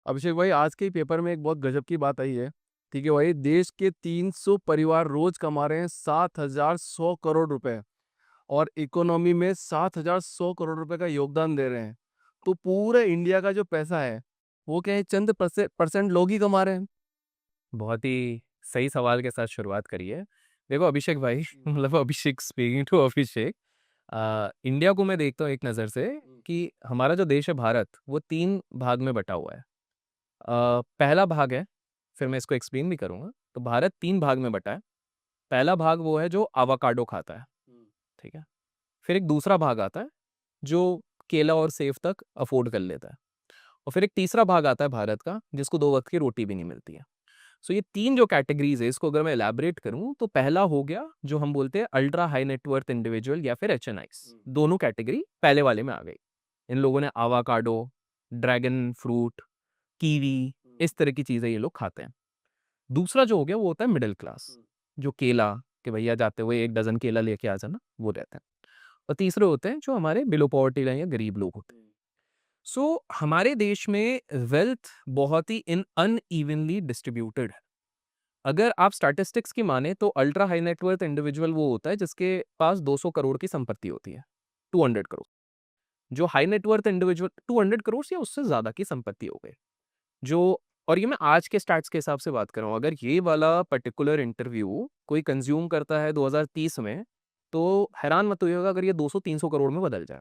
अभिषेक भाई, आज के पेपर में एक बहुत गजब की बात आई है। ठीक है भाई, देश के 300 परिवार रोज कमा रहे हैं 7,100 करोड़ रुपए, और इकोनॉमी में 7,100 करोड़ रुपए का योगदान दे रहे हैं। तो पूरे इंडिया का जो पैसा है वो क्या है, चंद परसेंट लोग ही कमा रहे हैं। बहुत ही सही सवाल के साथ शुरुआत करी है। देखो अभिषेक भाई मतलब अभिषेक स्पीकिंग टू अभिषेक। इंडिया को मैं देखता हूँ एक नज़र से कि हमारा जो देश है भारत वो 3 भाग में बटा हुआ है। पहला भाग है, फिर मैं इसको एक्सप्लेन भी करूँगा। तो भारत 3 भाग में बटा है। पहला भाग वो है जो आवाकाडो खाता है, ठीक है? फिर एक दूसरा भाग आता है जो केला और सेब तक अफ़ोर्ड कर लेता है। और फिर एक तीसरा भाग आता है भारत का जिसको 2 वक़्त की रोटी भी नहीं मिलती है। सो ये 3 जो कैटेगरीज़ है इसको अगर मैं इलैबोरेट करूँ तो पहला हो गया जो हम बोलते हैं ultra high net worth individual या फिर एचएनआईज़। दोनों कैटेगरी पहले वाले में आ गई। इन लोगों ने आवाकाडो, ड्रैगन फ्रूट, कीवी इस तरह की चीज़ें ये लोग खाते हैं। दूसरा जो हो गया वो होता है मिडिल क्लास, जो केला कि भैया जाते हुए 1 डज़न केला लेके आ जाना, वो रहते हैं। और तीसरे होते हैं जो हमारे बिलो पॉवर्टी लाइन या गरीब लोग होते हैं। सो हमारे देश में वेल्थ बहुत ही इन अनइवनली डिस्ट्रीब्यूटेड है। अगर आप स्टैटिस्टिक्स की माने तो अल्ट्रा हाई नेटवर्थ इंडिविजुअल वो होता है जिसके पास 200 करोड़ की संपत्ति होती है, 200 करोड़। जो हाई नेटवर्थ इंडिविजुअल 200 करोड़ या उससे ज्यादा की संपत्ति हो गई। जो और ये मैं आज के स्टैट्स के हिसाब से बात कर रहा हूँ। अगर ये वाला पर्टिकुलर इंटरव्यू कोई कंज्यूम करता है 2030 में, तो हैरान मत होइएगा अगर ये 200-300 करोड़ में बदल जाए,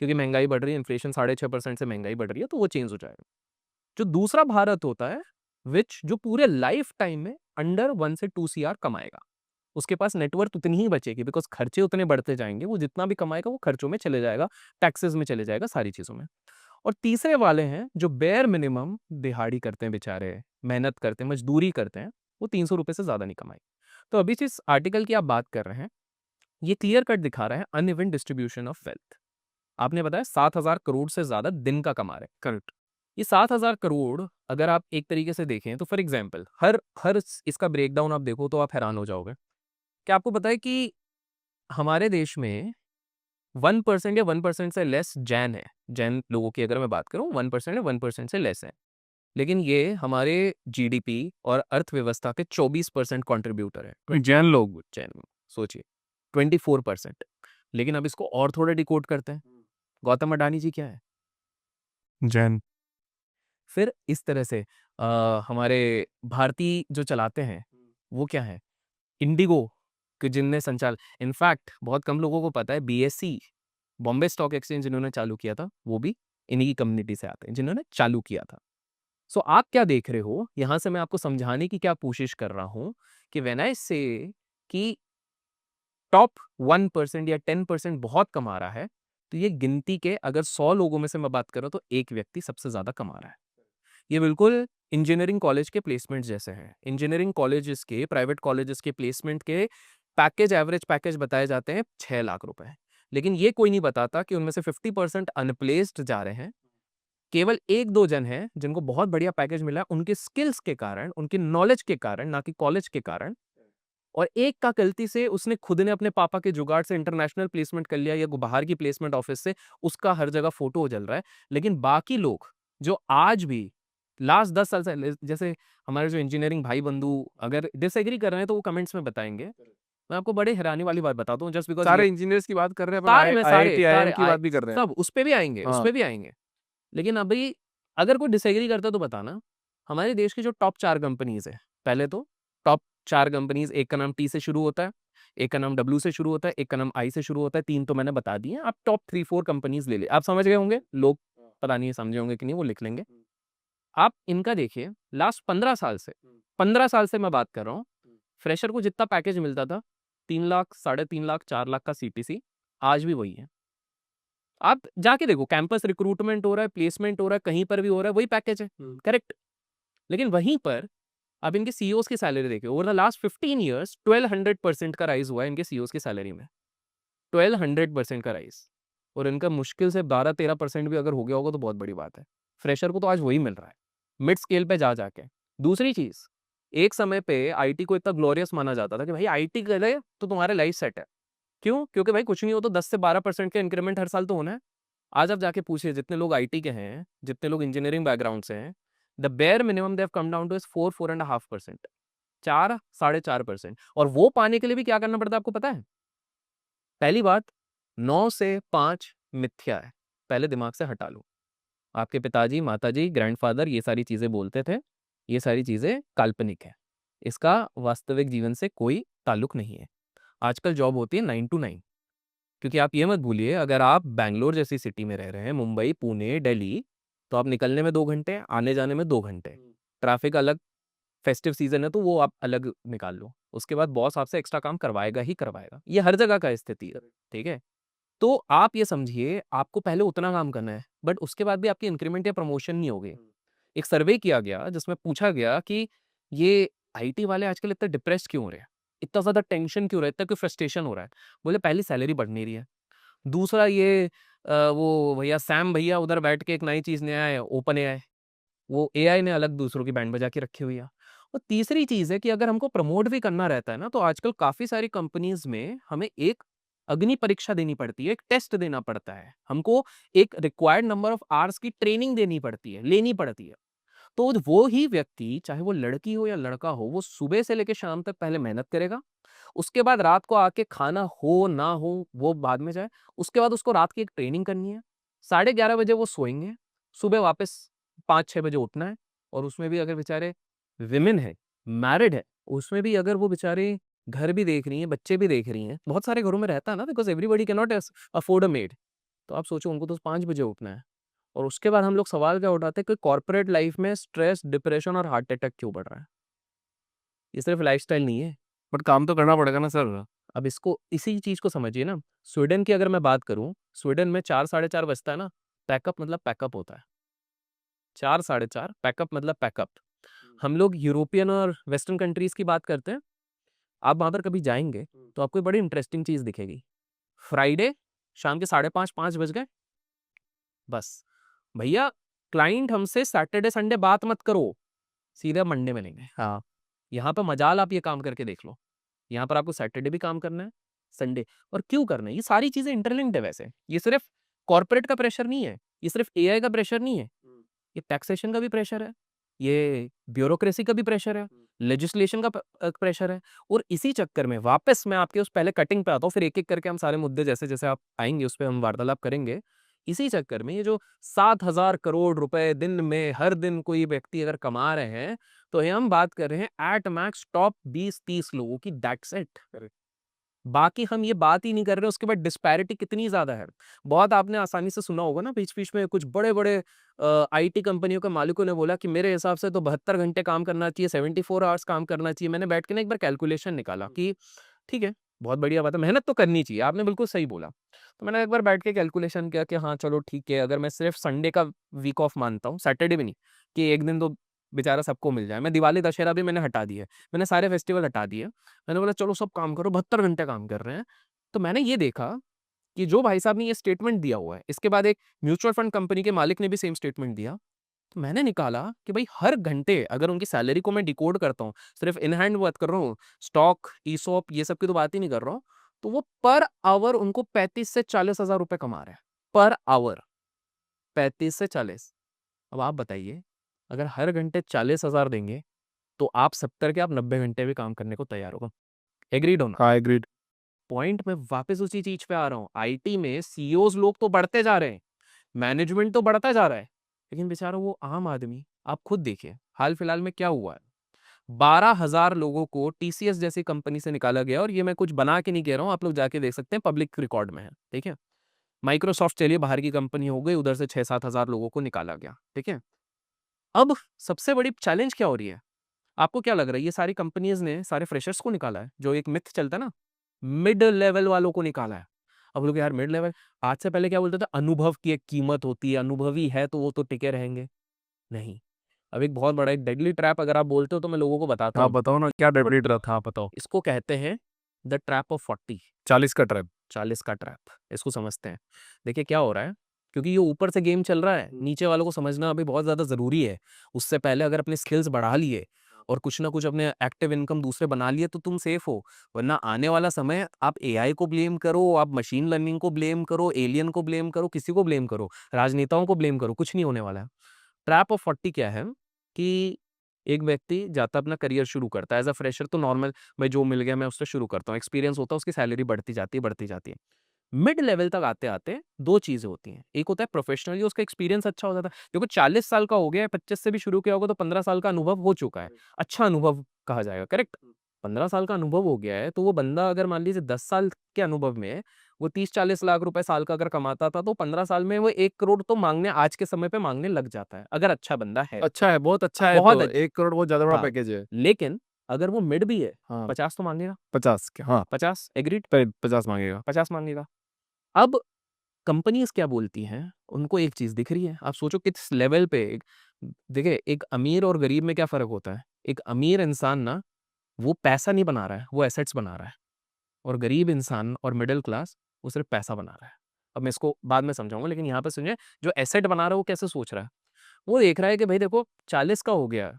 क्योंकि महंगाई बढ़ रही है, इन्फ्लेशन 6.5% से महंगाई बढ़ रही है, तो वो चेंज हो जाएगा। जो दूसरा भारत होता है विच जो पूरे लाइफ टाइम में अंडर 1 से 2 CR कमाएगा, उसके पास नेटवर्थ उतनी ही बचेगी बिकॉज खर्चे उतने बढ़ते जाएंगे, वो जितना भी कमाएगा वो खर्चों में चले जाएगा, टैक्सेस में चले जाएगा, सारी चीजों में। और तीसरे वाले हैं जो बेयर मिनिमम दिहाड़ी करते हैं, बेचारे मेहनत करते हैं, मजदूरी करते हैं, वो 300 रुपए से ज्यादा नहीं कमाए। तो अभी जिस आर्टिकल की आप बात कर रहे हैं ये क्लियर कट दिखा रहा है अनइवन डिस्ट्रीब्यूशन ऑफ वेल्थ। आपने बताया 7,000 करोड़ से ज्यादा दिन का कमा रहे हैं, करेक्ट? ये 7,000 करोड़ अगर आप एक तरीके से देखें तो फॉर एग्जाम्पल हर हर इसका ब्रेकडाउन आप देखो तो आप हैरान हो जाओगे। क्या आपको पता है कि हमारे देश में 1% या 1% से लेस जैन है? जैन लोगों की अगर मैं बात करूं 1% या 1% से लेस है, लेकिन ये हमारे जीडीपी और अर्थव्यवस्था के 24% कॉन्ट्रीब्यूटर है। जैन लोग। जैन, सोचिए, 24%। लेकिन अब इसको और थोड़ा डिकोड करते हैं। गौतम अडानी जी क्या है? जैन। फिर इस तरह से हमारे भारतीय जो चलाते हैं वो क्या है? इंडिगो के जिनने संचाल, इनफैक्ट बहुत कम लोगों को पता है बीएससी, बॉम्बे स्टॉक एक्सचेंज जिन्होंने चालू किया था वो भी इन्हीं की कम्युनिटी से आते हैं जिन्होंने चालू किया था। सो आप क्या देख रहे हो यहां से, मैं आपको समझाने की क्या कोशिश कर रहा हूं कि व्हेन आई से कि टॉप 1% या 10% बहुत कमा रहा है, तो ये गिनती के अगर 100 लोगों में से मैं बात करूं तो एक व्यक्ति सबसे ज्यादा कमा रहा है। ये बिल्कुल इंजीनियरिंग कॉलेज के प्लेसमेंट जैसे हैं। इंजीनियरिंग कॉलेजेस के, प्राइवेट कॉलेजेस के प्लेसमेंट के पैकेज, एवरेज पैकेज बताए जाते हैं 6 लाख रुपए। लेकिन ये कोई नहीं बताता कि उनमें से 50% अनप्लेस्ड जा रहे हैं। केवल 1-2 जन हैं जिनको बहुत बढ़िया पैकेज मिला है उनके स्किल्स के कारण, उनके नॉलेज के कारण, ना कि कॉलेज के कारण। और एक का गलती से उसने खुद ने अपने पापा के जुगाड़ से इंटरनेशनल प्लेसमेंट कर लिया या बाहर की प्लेसमेंट ऑफिस से, उसका हर जगह फोटो जल रहा है। लेकिन बाकी लोग जो आज भी लास्ट 10 साल से जैसे हमारे जो इंजीनियरिंग भाई बंधु अगर डिसएग्री कर रहे हैं तो वो कमेंट्स में बताएंगे। मैं आपको बड़े हैरानी वाली बात बताता हूँ, जस्ट बिकॉज ये सारे इंजीनियर्स की बात कर रहे हैं, अपन सारे में सारे आईआईटी आईआईएम सारे की आए, बात भी कर रहे हैं। सब उस पे भी आएंगे, उस हाँ। पे भी आएंगे। लेकिन अभी अगर कोई डिसएग्री करता है तो बताना। हमारे देश की जो टॉप 4 कंपनीज है, पहले तो टॉप 4 कंपनीज, एक का नाम टी से शुरू होता है, एक का नाम डब्ल्यू से शुरू होता है, एक का नाम आई से शुरू होता है, 3 तो मैंने बता दिए। आप टॉप 3-4 कंपनीज ले ले, आप समझ गए होंगे लोग, पता नहीं समझे होंगे कि नहीं, वो लिख लेंगे। आप इनका देखिए लास्ट 15 साल से, 15 साल से मैं बात कर रहा हूँ, फ्रेशर को जितना पैकेज मिलता था 3 लाख, 3.5 लाख, 4 लाख का सीटीसी, आज भी वही है। आप जाके देखो, कैंपस रिक्रूटमेंट हो रहा है, प्लेसमेंट हो रहा है, कहीं पर भी हो रहा है, वही पैकेज है, करेक्ट? लेकिन वहीं पर अब इनके सीईओज की सैलरी देखिए, ओवर द लास्ट 15 ईयर्स 1200% का राइज हुआ है इनके सीईओज की सैलरी में, 1200% का राइज। और इनका मुश्किल से 12-13% भी अगर हो गया होगा तो बहुत बड़ी बात है। फ्रेशर को तो आज वही मिल रहा है, मिड स्केल पे जा जाके। दूसरी चीज, एक समय पे आईटी को इतना ग्लोरियस माना जाता था कि भाई आईटी करे तो तुम्हारे लाइफ सेट है। क्यों? क्योंकि भाई कुछ नहीं हो तो 10 से 12% का इंक्रीमेंट हर साल तो होना है। आज आप जाके पूछिए जितने लोग आईटी के हैं, जितने लोग इंजीनियरिंग बैकग्राउंड से हैं, the bare minimum they have come down two is 4.5%, 4-4.5%। और वो पाने के लिए भी क्या करना पड़ता है आपको पता है? पहली बात, 9 से 5 मिथ्या है, पहले दिमाग से हटा लो। आपके पिताजी, माताजी, ग्रैंडफादर ये सारी चीजें बोलते थे, ये सारी चीजें काल्पनिक है, इसका वास्तविक जीवन से कोई ताल्लुक नहीं है। आजकल जॉब होती है 9 to 9, क्योंकि आप ये मत भूलिए, अगर आप बैंगलोर जैसी सिटी में रह रहे हैं, मुंबई, पुणे, दिल्ली, तो आप निकलने में 2 घंटे, आने जाने में 2 घंटे, ट्रैफिक अलग, फेस्टिव सीजन है तो वो आप अलग निकाल लो, उसके बाद बॉस आपसे एक्स्ट्रा काम करवाएगा ही करवाएगा, ये हर जगह का स्थिति है, ठीक है? तो आप ये समझिए, आपको पहले उतना काम करना है, बट उसके बाद भी आपकी इंक्रीमेंट या प्रमोशन नहीं होगी। एक सर्वे किया गया जिसमें पूछा गया कि ये आईटी वाले आजकल इतने डिप्रेस्ड क्यों हो रहे हैं, इतना ज्यादा टेंशन क्यों हो रहा है, इतना क्यों फ्रस्ट्रेशन हो रहा है? बोले पहली सैलरी बढ़ नहीं रही है, दूसरा ये वो भैया सैम भैया उधर बैठ के एक नई चीज नया है, ओपन एआई, वो एआई ने अलग दूसरों की बैंड बजा के रखी हुई है। और तीसरी चीज है कि अगर हमको प्रमोट भी करना रहता है ना, तो आजकल काफी सारी कंपनीज में हमें एक अग्नि परीक्षा देनी पड़ती है, एक टेस्ट देना पड़ता है, हमको एक रिक्वायर्ड नंबर ऑफ आवर्स की ट्रेनिंग देनी पड़ती है, लेनी पड़ती है। तो वो ही व्यक्ति, चाहे वो लड़की हो या लड़का हो, वो सुबह से लेकर शाम तक पहले मेहनत करेगा, उसके बाद रात को आके खाना हो ना हो वो बाद में जाए, उसके बाद उसको रात की एक ट्रेनिंग करनी है, 11:30 बजे वो सोएंगे, सुबह वापस 5-6 बजे उठना है। और उसमें भी अगर बेचारे विमेन है, मैरिड है, उसमें भी अगर वो बेचारे घर भी देख रही हैं, बच्चे भी देख रही हैं, बहुत सारे घरों में रहता है ना, because everybody can not afford a made. तो आप सोचो उनको तो 5 बजे उठना है। और उसके बाद हम लोग सवाल क्या उठाते हैं कि कॉर्पोरेट लाइफ में स्ट्रेस, डिप्रेशन और हार्ट अटैक क्यों बढ़ रहा है? ये सिर्फ लाइफस्टाइल नहीं है। बट काम तो करना पड़ेगा ना सर। अब इसको, इसी चीज को समझिए ना, स्वीडन की अगर मैं बात करूं, स्वीडन में 4-4:30 बजता है ना, पैकअप मतलब पैकअप होता है, 4-4:30 पैकअप मतलब पैकअप। हम लोग यूरोपियन और वेस्टर्न कंट्रीज की बात करते हैं, आप वहां पर कभी जाएंगे तो आपको एक बड़ी इंटरेस्टिंग चीज दिखेगी। फ्राइडे शाम के 5:30-5 बज गए, बस भैया, क्लाइंट हमसे सैटरडे संडे बात मत करो, सीधे मंडे मिलेंगे। हाँ। यहाँ पे मजाल आप ये काम करके देख लो, यहाँ पर आपको सैटरडे भी काम करना है, संडे। और क्यों करना है? ये सारी चीजें इंटरलिंक्ड है वैसे, ये सिर्फ कॉर्पोरेट का प्रेशर नहीं है, ये सिर्फ एआई का प्रेशर नहीं है, ये टैक्सेशन का भी प्रेशर है, ये ब्यूरोक्रेसी का भी प्रेशर है, लेजिस्लेशन का प्रेशर है। और इसी चक्कर में वापस मैं आपके उस पहले कटिंग पे आता हूँ, फिर एक एक करके हम सारे मुद्दे जैसे जैसे आप आएंगे उस पर हम वार्तालाप करेंगे। इसी चक्कर में ये जो 7,000 करोड़ रुपए दिन में हर दिन कोई व्यक्ति अगर कमा रहे हैं, तो ये हम बात कर रहे हैं एट मैक्स टॉप 20-30 लोगों की, दैट्स इट। बाकी हम ये बात ही नहीं कर रहे, उसके बाद डिस्पैरिटी कितनी ज्यादा है। बहुत आपने आसानी से सुना होगा ना, बीच बीच में कुछ बड़े बड़े आईटी कंपनियों के मालिकों ने बोला कि मेरे हिसाब से तो 72 घंटे काम करना चाहिए, 74 आवर्स काम करना चाहिए। मैंने बैठ के ना एक बार कैलकुलेशन निकाला कि ठीक है, बहुत बढ़िया बात है, मेहनत तो करनी चाहिए, आपने बिल्कुल सही बोला। तो मैंने एक बार बैठ के कैलकुलेशन किया कि हाँ चलो ठीक है, अगर मैं सिर्फ संडे का वीक ऑफ मानता हूँ, सैटरडे भी नहीं, कि एक दिन तो बेचारा सबको मिल जाए, मैं दिवाली दशहरा भी मैंने हटा दिए, मैंने सारे फेस्टिवल हटा दिए, मैंने बोला चलो सब काम करो, 72 घंटे काम कर रहे हैं। तो मैंने ये देखा कि जो भाई साहब ने ये स्टेटमेंट दिया हुआ है, इसके बाद एक म्यूचुअल फंड कंपनी के मालिक ने भी सेम स्टेटमेंट दिया। तो मैंने निकाला कि भाई हर घंटे अगर उनकी सैलरी को मैं डिकोड करता हूँ, सिर्फ इन हैंड बात कर रहा हूँ, स्टॉक, ईसॉप ये सब की तो बात ही नहीं कर रहा हूँ, तो वो पर आवर उनको 35 से 40 हजार रुपए कमा रहे हैं, पर आवर 35 से 40। अब आप बताइए, अगर हर घंटे 40 हजार देंगे, तो आप 70 के आप 90 घंटे भी काम करने को तैयार होगा। एग्रीड हो ना? हाँ एग्रीड। पॉइंट में वापस उसी चीज पे आ रहा हूँ, आईटी में सीईओज लोग तो बढ़ते जा रहे हैं, मैनेजमेंट तो बढ़ता जा रहा है, लेकिन बेचारा वो आम आदमी, आप खुद देखिए हाल फिलहाल में क्या हुआ है। 12,000 लोगों को टीसीएस जैसी कंपनी से निकाला गया, और ये मैं कुछ बना के नहीं कह रहा हूँ, आप लोग जाके देख सकते हैं, पब्लिक रिकॉर्ड में है, ठीक है। माइक्रोसॉफ्ट चलिए बाहर की कंपनी हो गई, उधर से 6-7 हजार लोगों को निकाला गया, ठीक है। अब सबसे बड़ी चैलेंज क्या हो रही है? आपको क्या लग रहा है, ये सारी कंपनीज ने सारे फ्रेशर्स को निकाला है? जो एक मिथ चलता है ना, मिड लेवल वालों को निकाला है। अब लोग यार मिड लेवल, आज से पहले क्या बोलते थे, अनुभव की एक कीमत होती है, अनुभवी है तो वो तो टिके रहेंगे। नहीं, अब एक बहुत बड़ा एक डेडली ट्रैप अगर आप बोलते हो तो मैं लोगों को बताता हाँ हूँ। बताओ ना, क्या डेबिट रहा था, हाँ बताओ। इसको कहते हैं द ट्रैप ऑफ 40, 40 का ट्रैप। 40 का ट्रैप, इसको समझते हैं। देखिए क्या हो रहा है, क्योंकि ये ऊपर से गेम चल रहा है, नीचे वालों को समझना अभी बहुत ज्यादा जरूरी है। उससे पहले अगर अपने स्किल्स बढ़ा लिए और कुछ ना कुछ अपने एक्टिव इनकम दूसरे बना लिए, तो तुम सेफ हो। वरना आने वाला समय, आप एआई को ब्लेम करो, आप मशीन लर्निंग को ब्लेम करो, एलियन को ब्लेम करो, किसी को ब्लेम करो, राजनेताओं को ब्लेम करो, कुछ नहीं होने वाला है। ट्रैप ऑफ 40 क्या है कि एक व्यक्ति जाता अपना करियर शुरू करता है एज अ फ्रेशर, तो नॉर्मल भाई जो मिल गया मैं उससे शुरू करता हूँ, एक्सपीरियंस होता है, उसकी सैलरी बढ़ती जाती है। मिड लेवल तक आते-आते 2 चीज़ें होती हैं। एक होता है प्रोफेशनली उसका एक्सपीरियंस अच्छा हो जाता है। देखो 40 साल का हो गया है, 25 से भी शुरू किया होगा तो 15 साल का अनुभव हो चुका है। अच्छा अनुभव कहा जाएगा, करेक्ट? 15 साल का अनुभव हो गया है, तो वो बंदा अगर मान लीजिए 10 साल के अनुभव में वो 30-40 लाख रुपए साल का अगर कमाता था, तो 15 साल में वो 1 करोड़ तो माँगने आज के समय पे माँगने लग जाता है, अगर अच्छा बंदा है तो। अच्छा है, बहुत अच्छा है बहुत तो अच्छा 1 करोड़ बहुत ज़्यादा बड़ा हाँ, पैकेज है। लेकिन अगर वो मिड भी है, हाँ, 50 तो माँगेगा, 50 के हाँ, 50 एग्रीड? पे 50 माँगेगा। 50 माँगेगा। अब कंपनीज़ क्या बोलती हैं, उनको एक चीज़ दिख रही है। आप सोचो किस लेवल पे देखिए, एक अमीर और गरीब में क्या फ़र्क होता है? एक अमीर इंसान ना, वो पैसा नहीं बना रहा है, वो एसेट्स बना रहा है और गरीब इंसान और मिडल क्लास, वो सिर्फ़ पैसा बना रहा है। अब मैं इसको बाद में समझाऊँगा, लेकिन यहाँ पे सुनिए, जो एसेट बना रहा है, वो कैसे सोच रहा है? वो देख रहा है कि भई देखो 40 का हो गया,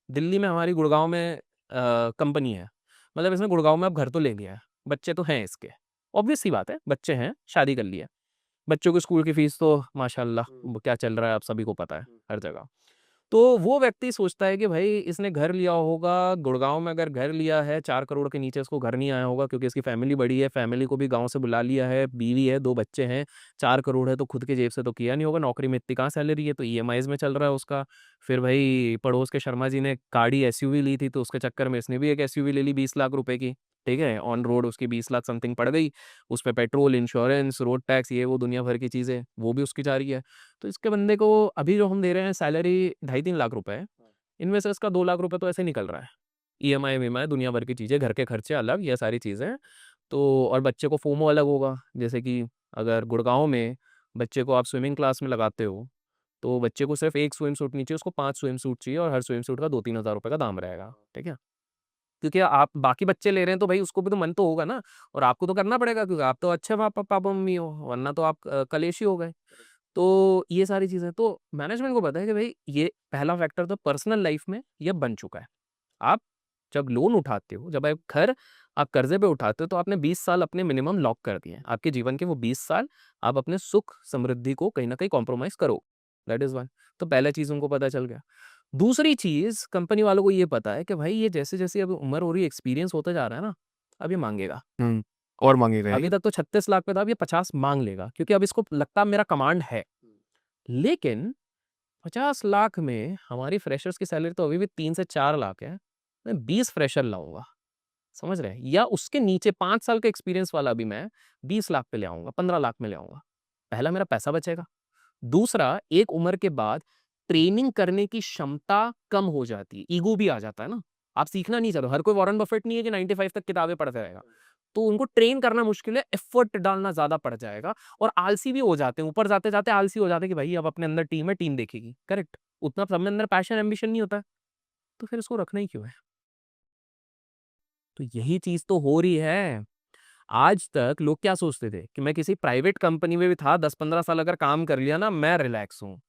दिल्ली में हमारी गुड़गाँव में कंपनी है। मतलब इसने गुड़गाँव में अब घर तो ले लिया है, बच्चे तो हैं इसके। ऑब्वियस सी बात है, बच्चे हैं, शादी कर ली है। बच्चों की स्कूल की फीस तो माशाल्लाह क्या चल रहा है आप सभी को पता है हर जगह। तो वो व्यक्ति सोचता है कि भाई इसने घर लिया होगा, गुड़गाँव में अगर घर लिया है 4 करोड़ के नीचे इसको घर नहीं आया होगा क्योंकि इसकी फैमिली बड़ी है, फैमिली को भी गाँव से बुला लिया है, बीवी है, 2 बच्चे हैं, 4 करोड़ है तो खुद के जेब से तो किया नहीं होगा, नौकरी में इतनी कहाँ सैलरी है तो ईएमआईज़ में चल रहा है उसका। फिर भाई पड़ोस के शर्मा जी ने गाड़ी एसयूवी ली थी तो उसके चक्कर में इसने भी एक एसयूवी ले ली 20 लाख रुपए की, ठीक है? ऑन रोड उसकी 20 लाख समथिंग पड़ गई, उसपे पेट्रोल, इंश्योरेंस, रोड टैक्स ये वो दुनिया भर की चीज़ें, वो भी उसकी जा रही है। तो इसके बंदे को अभी जो हम दे रहे हैं सैलरी ढाई 3 लाख रुपए है, इनमें से इसका 2 लाख रुपए तो ऐसे ही निकल रहा है। ईएमआई-वीएमआई दुनिया भर की चीज़ें, घर के खर्चे अलग, ये सारी चीज़ें। तो और बच्चे को फोमो अलग होगा, जैसे कि अगर गुड़गाँव में बच्चे को आप स्विमिंग क्लास में लगाते हो, तो बच्चे को सिर्फ़ 1 स्विम सूट नहीं चाहिए, उसको 5 स्विम सूट चाहिए और हर स्विम सूट का 2-3 हज़ार रुपए का दाम रहेगा, ठीक है? क्योंकि आप बाकी बच्चे ले रहे हैं तो भाई उसको भी तो मन तो होगा ना और आपको तो करना पड़ेगा क्योंकि आप तो अच्छे पापा-मम्मी हो, वरना तो आप कलेशी हो गए। तो ये सारी चीज़ें तो मैनेजमेंट को पता है कि भाई ये पहला फैक्टर तो पर्सनल लाइफ में ये बन चुका है। आप जब लोन उठाते हो, जब आप कर्ज़े पे उठाते हो तो आपने 20 साल अपने मिनिमम लॉक कर दिए हैं। आपके जीवन के वो 20 साल आप अपने सुख समृद्धि को कहीं न कहीं कॉम्प्रोमाइज़ करो। That is one. तो पहला चीज़ उनको पता चल गया। दूसरी चीज़ कंपनी वालों को ये पता है कि भाई ये जैसे-जैसे अब उम्र हो रही है, एक्सपीरियंस होता जा रहा है ना, अब ये माँगेगा। हुँ, और माँगेगा अभी यही। तक तो 36 लाख पे था, अब ये 50 माँग लेगा क्योंकि अब इसको लगता है मेरा कमांड है। लेकिन 50 लाख में हमारी फ्रेशर्स की सैलरी तो अभी भी 3 से 4 लाख है। मैं 20 फ्रेशर लाऊँगा, समझ रहे हैं? या उसके नीचे 5 साल का एक्सपीरियंस वाला भी मैं 20 लाख पे ले आऊँगा, 15 लाख में ले आऊँगा। पहला मेरा पैसा बचेगा। दूसरा, एक उम्र के बाद ट्रेनिंग करने की क्षमता कम हो जाती है, ईगो भी आ जाता है ना। आप सीखना नहीं चाहते हो, हर कोई वॉरेन बफेट नहीं है कि 95 तक किताबें पढ़ता रहेगा। तो उनको ट्रेन करना मुश्किल है, एफर्ट डालना ज़्यादा पड़ जाएगा और आलसी भी हो जाते हैं, ऊपर जाते-जाते आलसी हो जाते हैं कि भाई अब अपने अंदर टीम है, टीम देखेगी, करेक्ट? उतना सब में अंदर पैशन, एम्बिशन नहीं होता है, तो फिर इसको रखना ही क्यों है? तो यही चीज़ तो हो रही है। आज तक लोग क्या सोचते थे कि मैं किसी प्राइवेट कंपनी में भी था, 10-15 साल अगर काम कर लिया ना, मैं रिलैक्स हूँ।